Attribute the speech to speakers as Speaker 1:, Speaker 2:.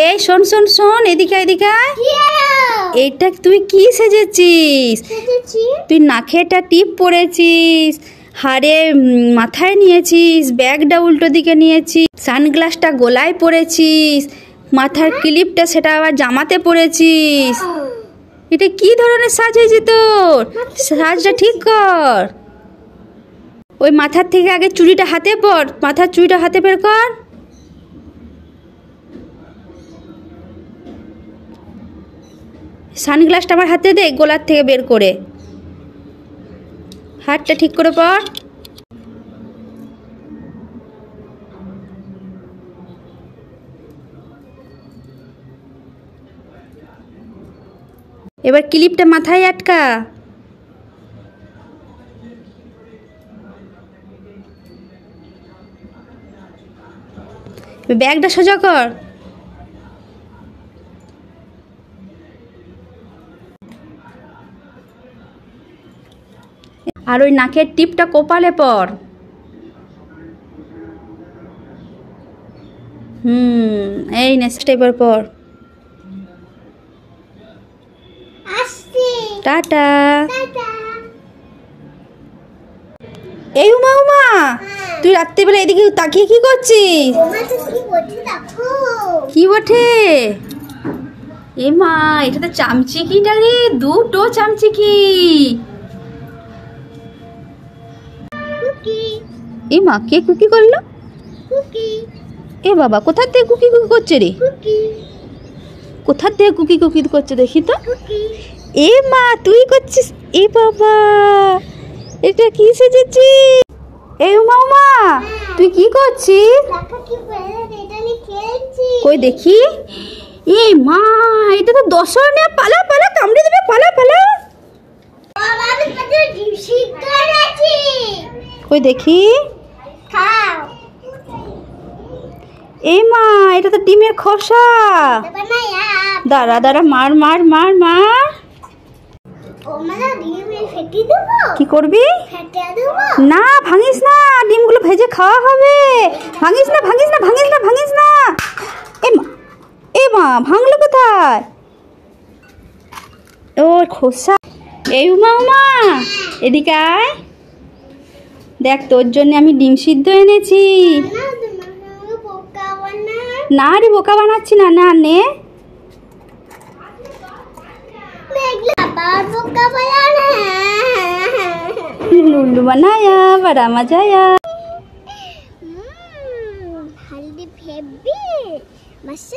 Speaker 1: এই শোন শোন শোন, এদিকে এদিকে আয়। এইটা তুই কি সেজেছিস? তুই নাকে একটা টিপ পরেছিস, হাড়ে মাথায় নিয়েছিস, ব্যাগটা উল্টো দিকে নিয়েছিস, সানগ্লাসটা গলায় পরেছিস, মাথার ক্লিপটা সেটা আবার জামাতে পরেছিস। এটা কি ধরনের সাজ হয়েছে তোর? সাজটা ঠিক কর। ওই মাথার থেকে আগে চুড়িটা হাতে পর, মাথার চুড়িটা হাতে বের কর। সানগ্লাসটা আমার হাতে দে, গলার থেকে বের করে। হাতটা ঠিক করে পর। এবার ক্লিপটা মাথায় আটকা। ব্যাগটা সোজা কর। আর ওই নাকের টিপটা কপালে পর। এই নেক্সট এবার পর। টাটা। এই উমা উমা, তুই রাত্রিবেলা এদিকে তাকিয়ে কি করছিস? কি বটে? এ মা, এটা তো চামচিকিটা রে, দুটো চামচিকি। এ মা, কে কুকি করলো? এ বাবা, কোথার থেকে কুকি কুকি করছে রে? কোথার থেকে কুকি কুকি করছে দেখি তো। এ মা, তুই করছিস? এ বাবা, এটা কি সেজেছিস? এই উমা উমা, তুই কি করছিস? কই দেখি। এ মা, এটা তো দশরনে। পালা পালা, কামড়ে দেবে, পালা পালা। কই দেখি। এই মা, এটা তো ডিমের খোসা। দাঁড়া দাঁড়া, মার মার মার মার। কি করবি? না, ভাঙিস না, ডিমগুলো ভেজে খাওয়া হবে। ভাঙিস না ভাঙিস না ভাঙিস না ভাঙিস না। এ মা, ভাঙলো কোথায়? ও খোসা। এই উমা উমা, এদিকে আয়। দেখ, তোর জন্য আমি ডিম সিদ্ধ এনেছি। না রে, বোকা বানাচ্ছি না। না নে। लुल्लू बनाया, बड़ा मजा आया।
Speaker 2: हल्दी फेंक दी, मस्त।